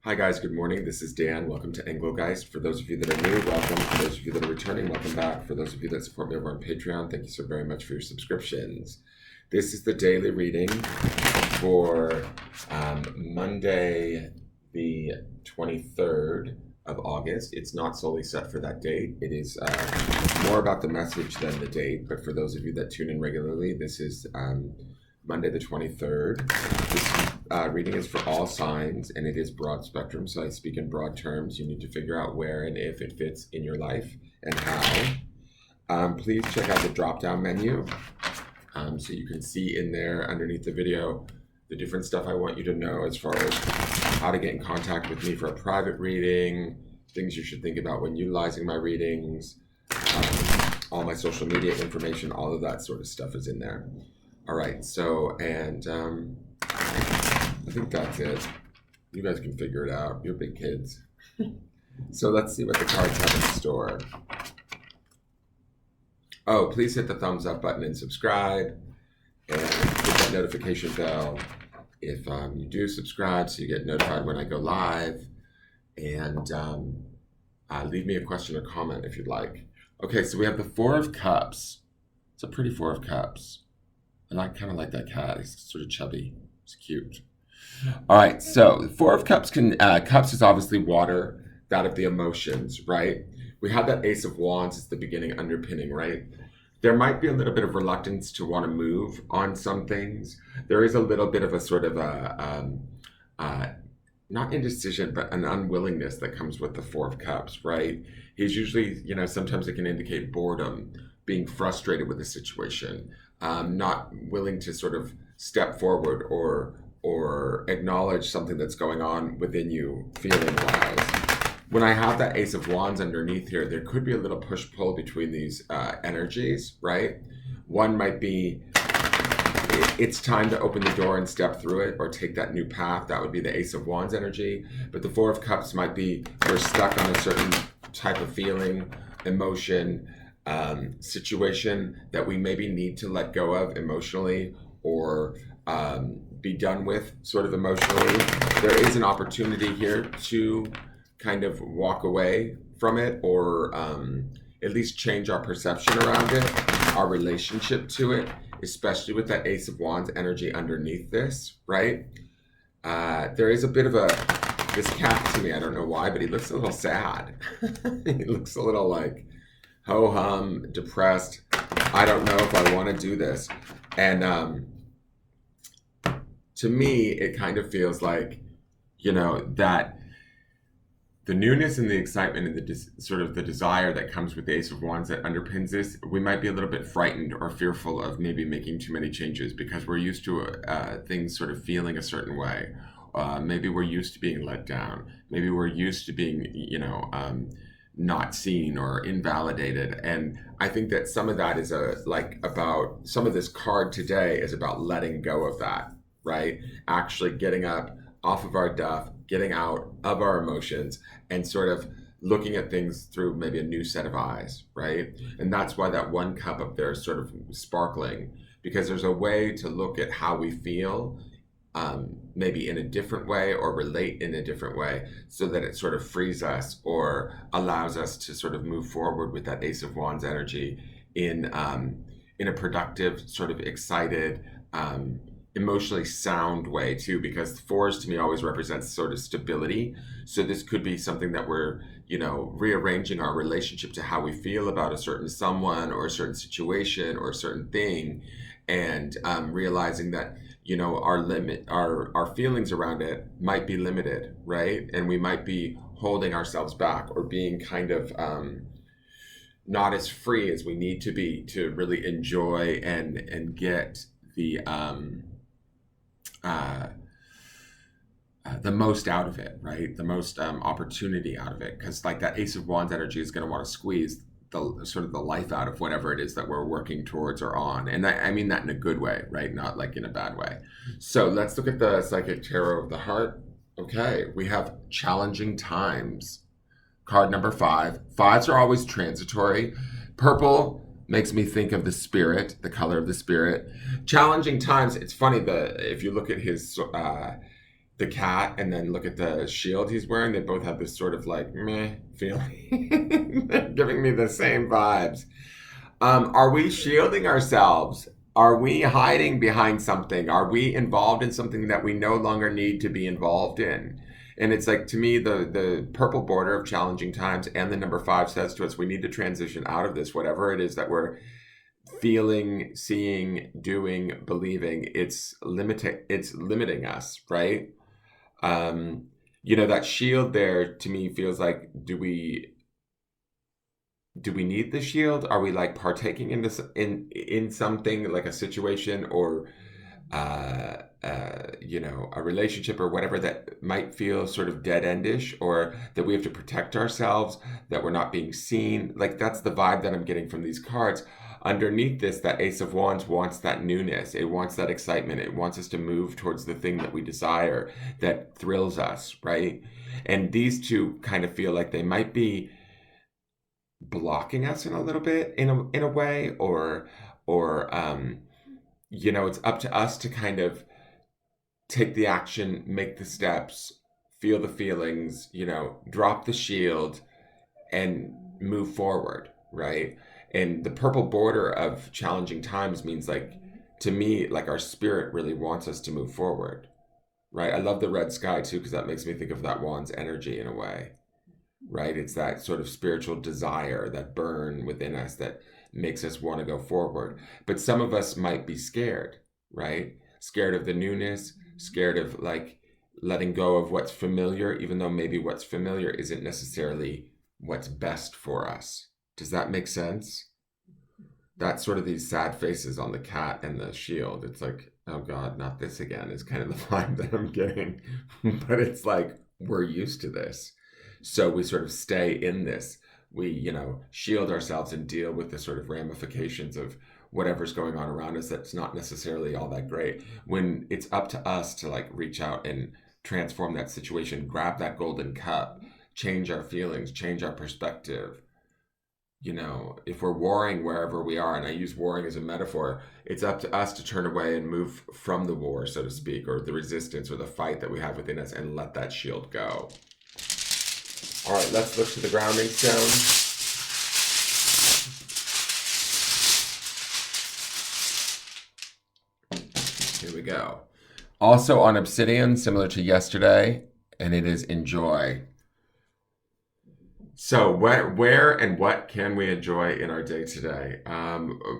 Hi guys, good morning. This is Dan. Welcome to Engelgeist. For those of you that are new, welcome. For those of you that are returning, welcome back. For those of you that support me over on Patreon, thank you so very much for your subscriptions. This is the daily reading for Monday, the 23rd of August. It's not solely set for that date. It is more about the message than the date. But for those of you that tune in regularly, this is Monday the 23rd. This reading is for all signs, and it is broad spectrum, so I speak in broad terms. You need to figure out where and if it fits in your life and how. Please check out the drop-down menu so you can see in there underneath the video the different stuff I want you to know as far as how to get in contact with me for a private reading, things you should think about when utilizing my readings, all my social media information, all of that sort of stuff is in there. All right, so, and I think that's it. You guys can figure it out. You're big kids. So let's see what the cards have in store. Oh, please hit the thumbs up button and subscribe. And hit that notification bell if you do subscribe so you get notified when I go live. And leave me a question or comment if you'd like. Okay, so we have the Four of Cups. It's a pretty Four of Cups. I kind of like that cat. He's sort of chubby. It's cute. All right, so the Four of Cups cups is obviously water, that of the emotions, right? We have that Ace of Wands as the beginning underpinning, right? There might be a little bit of reluctance to want to move on some things. There is a little bit of a sort of not indecision, but an unwillingness that comes with the Four of Cups, right? He's usually, sometimes it can indicate boredom, being frustrated with the situation, not willing to sort of step forward or acknowledge something that's going on within you feeling wise. When I have that Ace of Wands underneath here, there could be a little push-pull between these energies, right? One might be, it's time to open the door and step through it or take that new path. That would be the Ace of Wands energy. But the Four of Cups might be, we're stuck on a certain type of feeling, emotion, situation that we maybe need to let go of emotionally or be done with sort of emotionally. There is an opportunity here to kind of walk away from it or at least change our perception around it, our relationship to it, especially with that Ace of Wands energy underneath this, right? There is a bit of this cat to me, I don't know why, but he looks a little sad. He looks a little like ho-hum, depressed. I don't know if I want to do this. And to me, it kind of feels like, that the newness and the excitement and the desire that comes with the Ace of Wands that underpins this, we might be a little bit frightened or fearful of maybe making too many changes because we're used to things sort of feeling a certain way. Maybe we're used to being let down. Maybe we're used to being, not seen or invalidated. And I think that some of that is about some of this card today is about letting go of that, right? Actually getting up off of our duff, getting out of our emotions and sort of looking at things through maybe a new set of eyes, right? And that's why that one cup up there is sort of sparkling, because there's a way to look at how we feel maybe in a different way or relate in a different way so that it sort of frees us or allows us to sort of move forward with that Ace of Wands energy in a productive, sort of excited, emotionally sound way too, because fours to me always represents sort of stability. So this could be something that we're, rearranging our relationship to how we feel about a certain someone or a certain situation or a certain thing, and realizing that our feelings around it might be limited, right? And we might be holding ourselves back or being kind of not as free as we need to be to really enjoy and get the most out of it, right? The most opportunity out of it, because like that Ace of Wands energy is going to want to squeeze the sort of the life out of whatever it is that we're working towards or on. And I mean that in a good way, right? Not like in a bad way. So let's look at the Psychic Tarot of the Heart. Okay, we have challenging times. Card number 5. Fives are always transitory. Purple makes me think of the spirit, the color of the spirit. Challenging times, it's funny that if you look at the cat and then look at the shield he's wearing, they both have this sort of like meh feeling. They're giving me the same vibes. Are we shielding ourselves? Are we hiding behind something? Are we involved in something that we no longer need to be involved in? And it's like, to me, the purple border of challenging times and the number 5 says to us, we need to transition out of this, whatever it is that we're feeling, seeing, doing, believing. It's limiting us, right? Um, that shield there to me feels like, do we need the shield? Are we like partaking in this in something like a situation or a relationship or whatever that might feel sort of dead endish, or that we have to protect ourselves, that we're not being seen? Like, that's the vibe that I'm getting from these cards. Underneath this, that Ace of Wands wants that newness. It wants that excitement. It wants us to move towards the thing that we desire, that thrills us, right? And these two kind of feel like they might be blocking us in a little bit, in a way, or it's up to us to kind of take the action, make the steps, feel the feelings, drop the shield and move forward, right? And the purple border of challenging times means, like, to me, like, our spirit really wants us to move forward, right? I love the red sky too, because that makes me think of that wand's energy in a way, right? It's that sort of spiritual desire, that burn within us that makes us want to go forward. But some of us might be scared, right? Scared of the newness, scared of like letting go of what's familiar, even though maybe what's familiar isn't necessarily what's best for us. Does that make sense? That's sort of these sad faces on the cat and the shield. It's like, oh God, not this again, is kind of the vibe that I'm getting. But it's like, we're used to this. So we sort of stay in this. We, shield ourselves and deal with the sort of ramifications of whatever's going on around us that's not necessarily all that great. When it's up to us to like reach out and transform that situation, grab that golden cup, change our feelings, change our perspective. If we're warring wherever we are, and I use warring as a metaphor, it's up to us to turn away and move from the war, so to speak, or the resistance or the fight that we have within us, and let that shield go. All right, let's look to the grounding stone. Here we go. Also on obsidian, similar to yesterday, and it is enjoy. So where and what can we enjoy in our day today?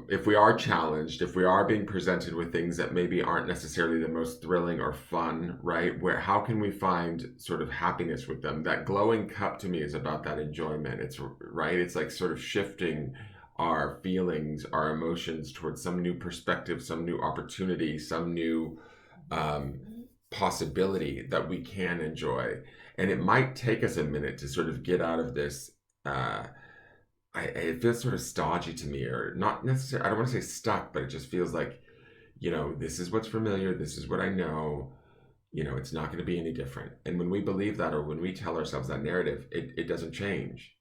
If we are challenged, if we are being presented with things that maybe aren't necessarily the most thrilling or fun, right? How can we find sort of happiness with them? That glowing cup to me is about that enjoyment. It's right. It's like sort of shifting our feelings, our emotions towards some new perspective, some new opportunity, some new possibility that we can enjoy. And it might take us a minute to sort of get out of this. It feels sort of stodgy to me, or not necessarily, I don't want to say stuck, but it just feels like, this is what's familiar. This is what I know. It's not going to be any different. And when we believe that, or when we tell ourselves that narrative, it doesn't change.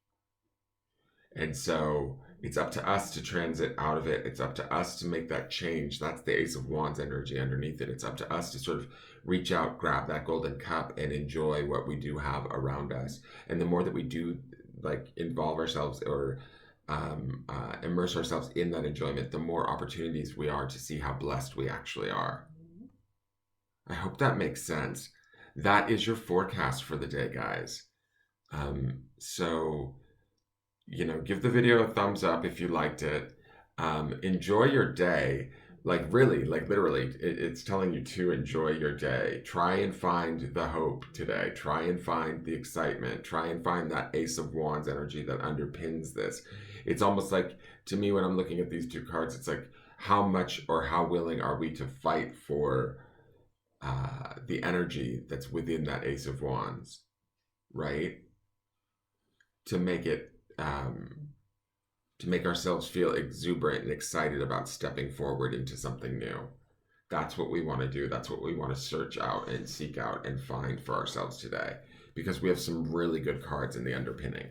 And so it's up to us to transit out of it. It's up to us to make that change. That's the Ace of Wands energy underneath it. It's up to us to sort of reach out, grab that golden cup, and enjoy what we do have around us. And the more that we do, like, involve ourselves or immerse ourselves in that enjoyment, the more opportunities we are to see how blessed we actually are. I hope that makes sense. That is your forecast for the day, guys. So give the video a thumbs up if you liked it. Enjoy your day. Like, really, like, literally, it's telling you to enjoy your day. Try and find the hope today. Try and find the excitement. Try and find that Ace of Wands energy that underpins this. It's almost like, to me, when I'm looking at these two cards, it's like, how much or how willing are we to fight for the energy that's within that Ace of Wands, right? To make it to make ourselves feel exuberant and excited about stepping forward into something new. That's what we want to do. That's what we want to search out and seek out and find for ourselves today, because we have some really good cards in the underpinning.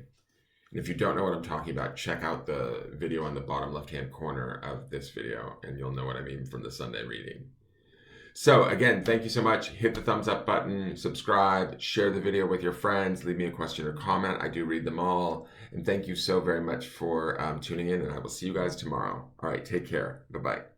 And if you don't know what I'm talking about, check out the video on the bottom left-hand corner of this video, and you'll know what I mean from the Sunday reading. So again, thank you so much. Hit the thumbs up button, subscribe, share the video with your friends, leave me a question or comment. I do read them all. And thank you so very much for tuning in, and I will see you guys tomorrow. All right, take care. Bye-bye.